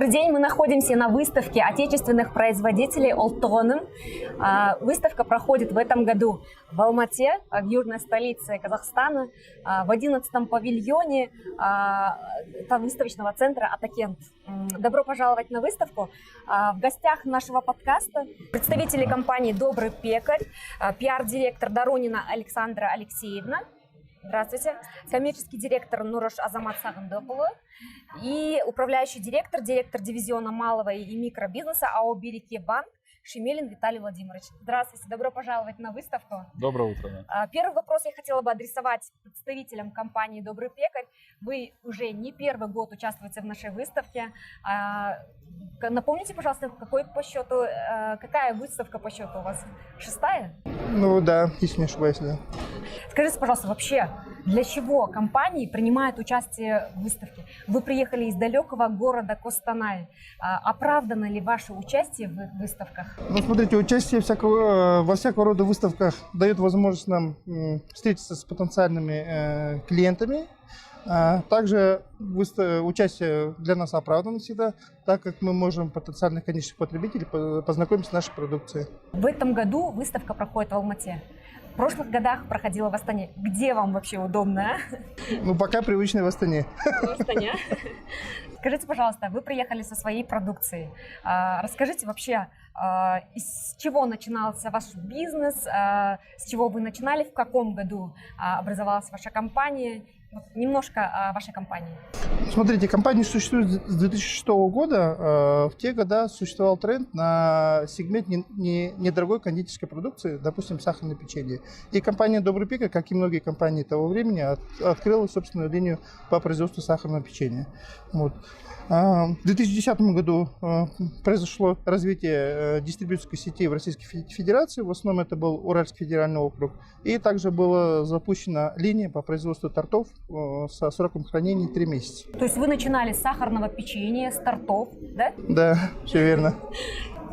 Добрый день, мы находимся на выставке отечественных производителей Олтоным. Выставка проходит в этом году в Алмате, в южной столице Казахстана, в 11-м павильоне выставочного центра Атакент. Добро пожаловать на выставку. В гостях нашего подкаста представители компании «Добрый пекарь», пиар-директор Доронина Александра Алексеевна. Здравствуйте. Коммерческий директор Нурош Азамат Сагындыкулы и управляющий директор дивизиона малого и микробизнеса АО «Береке Банк» Шемелин Виталий Владимирович. Здравствуйте, добро пожаловать на выставку. Доброе утро. Первый вопрос я хотела бы адресовать представителям компании «Добрый пекарь». Вы уже не первый год участвуете в нашей выставке. Напомните, пожалуйста, какая выставка по счету у вас? 6-я? Ну да, если не ошибаюсь, да. Скажите, пожалуйста, вообще, для чего компании принимают участие в выставке? Вы приехали из далекого города Костанай. Оправдано ли ваше участие в выставках? Ну, смотрите, участие во всякого рода выставках дает возможность нам встретиться с потенциальными клиентами. Также участие для нас оправдано всегда, так как мы можем потенциальных конечных потребителей познакомить с нашей продукцией. В этом году выставка проходит в Алмате. В прошлых годах проходила в Астане. Где вам вообще удобно? Ну, пока привычно в Астане. В Астане. Скажите, пожалуйста, вы приехали со своей продукцией. Расскажите вообще, с чего начинался ваш бизнес, с чего вы начинали, в каком году образовалась ваша компания? Немножко о вашей компании. Смотрите, компания существует с 2006 года. В те годы существовал тренд на сегмент недорогой кондитерской продукции, допустим, сахарное печенье. И компания «Добрый пекарь», как и многие компании того времени, открыла собственную линию по производству сахарного печенья. Вот. В 2010 году произошло развитие дистрибьюторской сети в Российской Федерации, в основном это был Уральский федеральный округ, и также была запущена линия по производству тортов со сроком хранения 3 месяца. То есть вы начинали с сахарного печенья, с тортов, да? Да, все верно.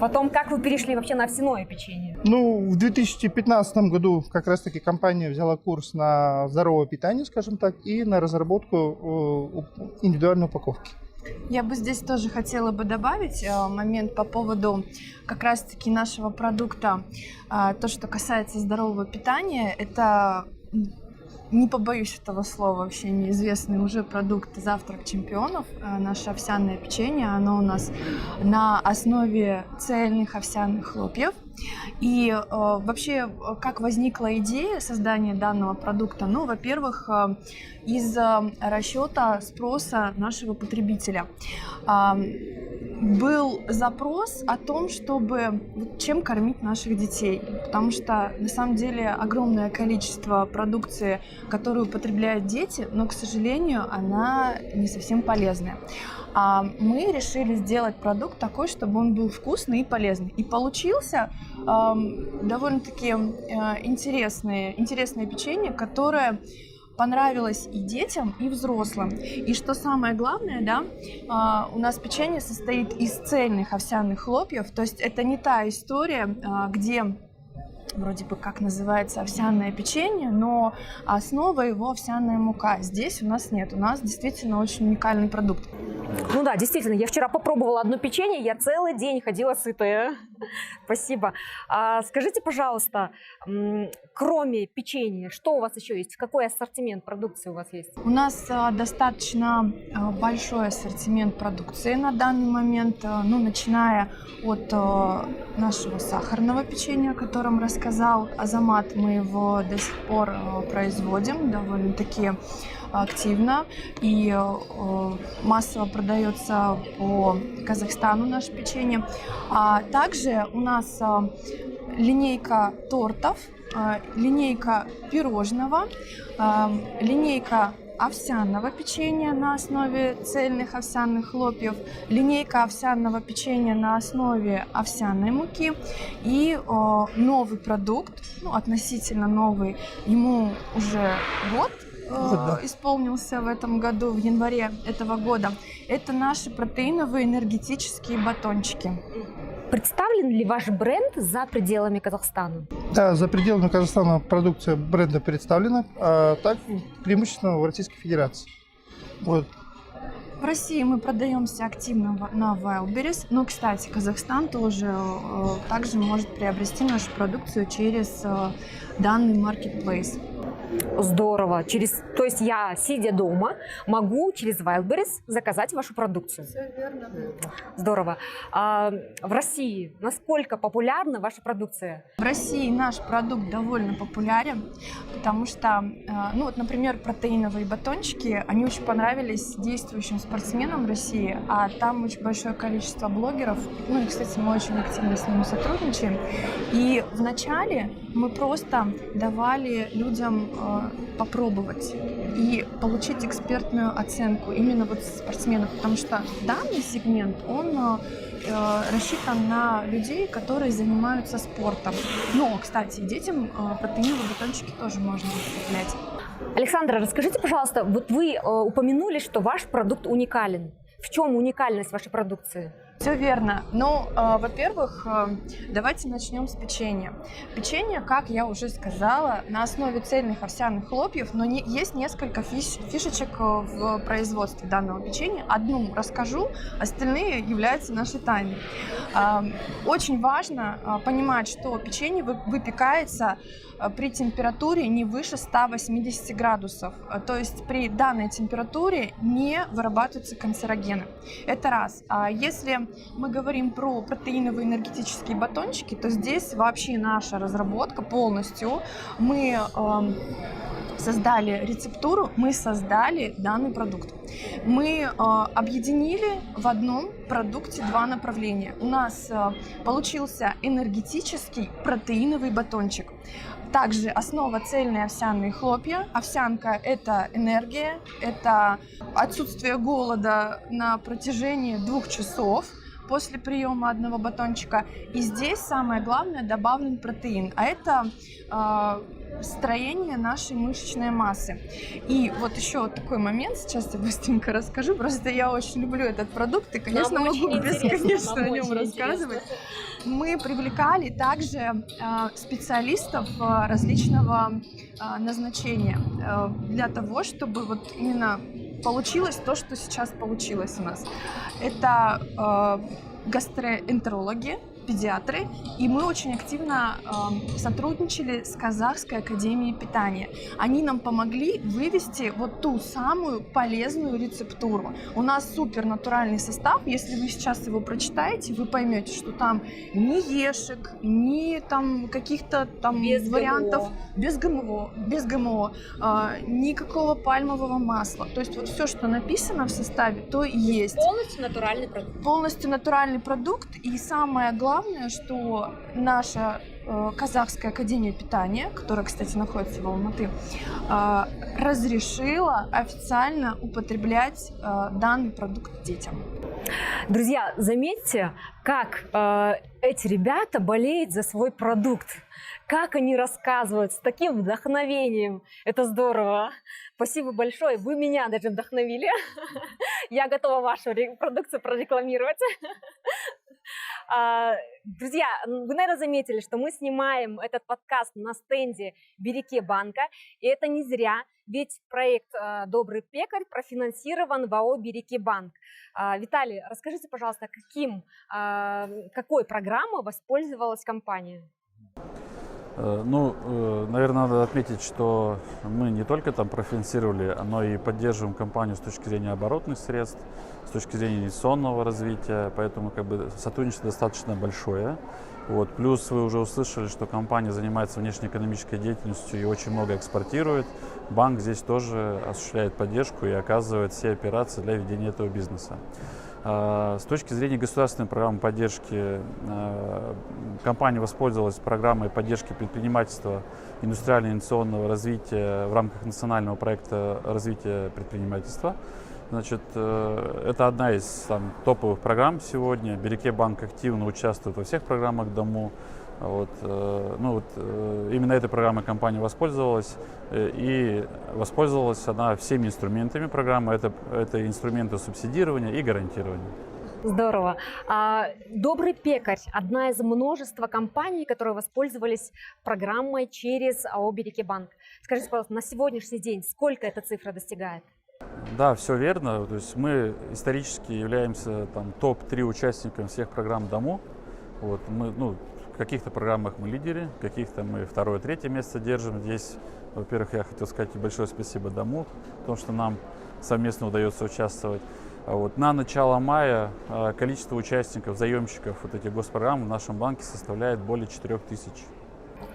Потом, как вы перешли вообще на овсяное печенье? Ну, в 2015 году как раз-таки компания взяла курс на здоровое питание, скажем так, и на разработку индивидуальной упаковки. Я бы здесь тоже хотела бы добавить момент по поводу как раз-таки нашего продукта. То, что касается здорового питания, это, не побоюсь этого слова, вообще неизвестный уже продукт «Завтрак чемпионов». Наше овсяное печенье, оно у нас на основе цельных овсяных хлопьев. И вообще, как возникла идея создания данного продукта? Ну, во-первых, из расчета спроса нашего потребителя. Был запрос о том, чтобы чем кормить наших детей, потому что на самом деле огромное количество продукции, которую потребляют дети, но, к сожалению, она не совсем полезная. Мы решили сделать продукт такой, чтобы он был вкусный и полезный. И получился довольно-таки интересное печенье, которое понравилось и детям, и взрослым. И что самое главное, да, у нас печенье состоит из цельных овсяных хлопьев, то есть это не та история, где вроде бы как называется овсяное печенье, но основа его овсяная мука. Здесь у нас нет, у нас действительно очень уникальный продукт. Ну да, действительно, я вчера попробовала одно печенье, я целый день ходила сытая. Спасибо. Скажите, пожалуйста, кроме печенья, что у вас еще есть? Какой ассортимент продукции у вас есть? У нас достаточно большой ассортимент продукции на данный момент, ну, начиная от нашего сахарного печенья, о котором рассказал Азамат. Мы его до сих пор производим довольно-таки активно и массово продается по Казахстану наше печенье. Также у нас линейка тортов, линейка пирожного, линейка овсяного печенья на основе цельных овсяных хлопьев, линейка овсяного печенья на основе овсяной муки и новый продукт, ну, относительно новый, ему уже год, исполнился в этом году, в январе этого года. Это наши протеиновые энергетические батончики. Представлен ли ваш бренд за пределами Казахстана? Да, за пределами Казахстана продукция бренда представлена, а так преимущественно в Российской Федерации. Вот. В России мы продаемся активно на Wildberries, но, кстати, Казахстан тоже также может приобрести нашу продукцию через данный marketplace. Здорово. То есть я, сидя дома, могу через Wildberries заказать вашу продукцию. Все верно. Здорово. А в России насколько популярна ваша продукция? В России наш продукт довольно популярен, потому что, ну вот, например, протеиновые батончики, они очень понравились действующим спортсменам в России, а там очень большое количество блогеров, ну и, кстати, мы очень активно с ними сотрудничаем. И вначале мы просто давали людям попробовать и получить экспертную оценку именно вот спортсменов, потому что данный сегмент, он рассчитан на людей, которые занимаются спортом. Но, кстати, детям протеиновые батончики тоже можно употреблять. Александра, расскажите, пожалуйста, вот вы упомянули, что ваш продукт уникален. В чем уникальность вашей продукции? Все верно. Ну, во-первых, давайте начнем с печенья. Печенье, как я уже сказала, на основе цельных овсяных хлопьев, но есть несколько фишечек в производстве данного печенья. Одну расскажу, остальные являются нашей тайной. Очень важно понимать, что печенье выпекается при температуре не выше 180 градусов. То есть при данной температуре не вырабатываются канцерогены. Это раз. А если мы говорим про протеиновые энергетические батончики, то здесь вообще наша разработка полностью. Мы создали рецептуру, мы создали данный продукт. Мы объединили в одном продукте два направления. У нас получился энергетический протеиновый батончик. Также основа цельные овсяные хлопья. Овсянка – это энергия, это отсутствие голода на протяжении 2 часов после приема одного батончика. И здесь самое главное – добавлен протеин, а это строение нашей мышечной массы. И вот еще такой момент, сейчас я быстренько расскажу, просто я очень люблю этот продукт и, конечно, могу бесконечно о нем рассказывать. Мы привлекали также специалистов различного назначения для того, чтобы вот именно получилось то, что сейчас получилось у нас. Это гастроэнтерологи, педиатры, и мы очень активно сотрудничали с Казахской академией питания. Они нам помогли вывести вот ту самую полезную рецептуру. У нас супер натуральный состав, если вы сейчас его прочитаете, вы поймете, что там ни ешек, ни там каких-то там вариантов без ГМО, никакого пальмового масла. То есть вот все, что написано в составе, то и есть. Полностью натуральный продукт. Полностью натуральный продукт, и самое главное, что наша Казахская академия питания, которая, кстати, находится в Алматы, разрешила официально употреблять данный продукт детям. Друзья, заметьте, как эти ребята болеют за свой продукт. Как они рассказывают с таким вдохновением. Это здорово. Спасибо большое. Вы меня даже вдохновили. Я готова вашу продукцию прорекламировать. Друзья, вы, наверное, заметили, что мы снимаем этот подкаст на стенде Береке банка. И это не зря, ведь проект «Добрый пекарь» профинансирован в АО «Береке банк». Виталий, расскажите, пожалуйста, какой программой воспользовалась компания? Ну, наверное, надо отметить, что мы не только там профинансировали, но и поддерживаем компанию с точки зрения оборотных средств, с точки зрения инвестиционного развития, поэтому как бы сотрудничество достаточно большое. Вот. Плюс вы уже услышали, что компания занимается внешнеэкономической деятельностью и очень много экспортирует. Банк здесь тоже осуществляет поддержку и оказывает все операции для ведения этого бизнеса. С точки зрения государственной программы поддержки, компания воспользовалась программой поддержки предпринимательства, индустриально-инновационного развития в рамках национального проекта развития предпринимательства. Значит, это одна из топовых программ сегодня. Береке банк активно участвует во всех программах ДОМУ. Именно этой программой компания воспользовалась, и воспользовалась она всеми инструментами программы. Это инструменты субсидирования и гарантирования. Здорово. «Добрый пекарь» – одна из множества компаний, которые воспользовались программой через АО «Береке банк». Скажите, пожалуйста, на сегодняшний день сколько эта цифра достигает? Да, все верно. То есть мы исторически являемся там топ-3 участником всех программ ДОМУ. Вот мы, ну, в каких-то программах мы лидеры, в каких-то мы второе, третье место держим. Здесь, во-первых, я хотел сказать большое спасибо ДОМУ, потому что нам совместно удается участвовать. А вот на начало мая количество участников, заемщиков вот этих госпрограмм в нашем банке составляет более 4000.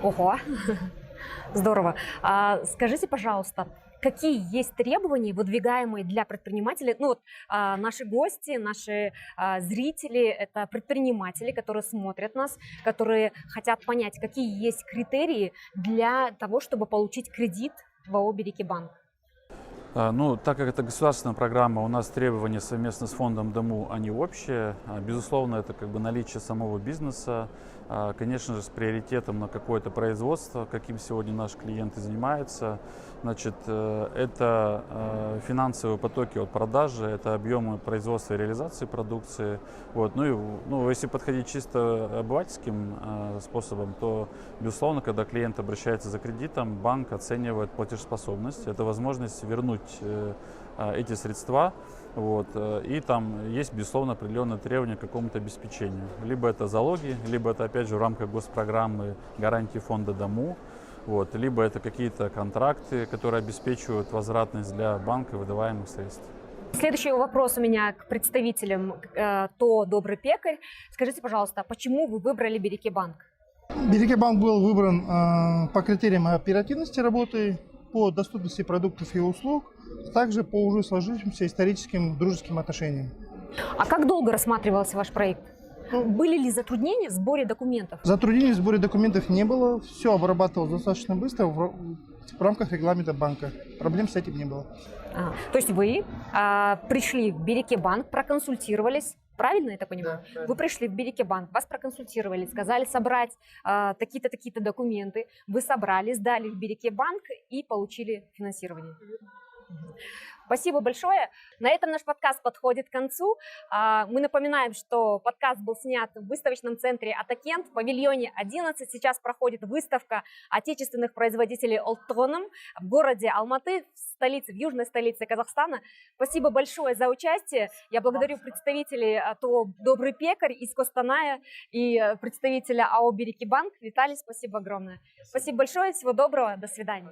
Ого, здорово. Скажите, пожалуйста, какие есть требования, выдвигаемые для предпринимателей? Ну вот наши гости, наши зрители, это предприниматели, которые смотрят нас, которые хотят понять, какие есть критерии для того, чтобы получить кредит в АО «Береки-банк». Ну, так как это государственная программа, у нас требования совместно с фондом ДОМУ, они общие. Безусловно, это как бы наличие самого бизнеса, конечно же, с приоритетом на какое-то производство, каким сегодня наши клиенты занимаются. Значит, это финансовые потоки от продажи, это объемы производства и реализации продукции. Вот. Ну, если подходить чисто обывательским способом, то, безусловно, когда клиент обращается за кредитом, банк оценивает платежеспособность. Это возможность вернуть эти средства. Вот. И там есть, безусловно, определенные требования к какому-то обеспечению. Либо это залоги, либо это, опять же, в рамках госпрограммы гарантии фонда ДОМУ. Вот. Либо это какие-то контракты, которые обеспечивают возвратность для банка выдаваемых средств. Следующий вопрос у меня к представителям ТО «Добрый пекарь». Скажите, пожалуйста, почему вы выбрали «Береки-банк»? Береги-банк был выбран по критериям оперативности работы, по доступности продуктов и услуг, а также по уже сложившимся историческим дружеским отношениям. А как долго рассматривался ваш проект? Были ли затруднения в сборе документов? Затруднений в сборе документов не было, все обрабатывалось достаточно быстро в рамках регламента банка. Проблем с этим не было. То есть вы пришли в Береки-банк, проконсультировались, правильно я это понимаю? Да. Вы пришли в Береки-банк, вас проконсультировали, сказали собрать такие-то, такие-то документы, вы собрали, сдали в Береки-банк и получили финансирование. Спасибо большое. На этом наш подкаст подходит к концу. Мы напоминаем, что подкаст был снят в выставочном центре Атакент в павильоне 11. Сейчас проходит выставка отечественных производителей Олтоном в городе Алматы, в южной столице Казахстана. Спасибо большое за участие. Я благодарю представителей ТО «Добрый пекарь» из Костаная и представителя АО «Береки-банк». Виталий, спасибо огромное. Спасибо большое, всего доброго, до свидания.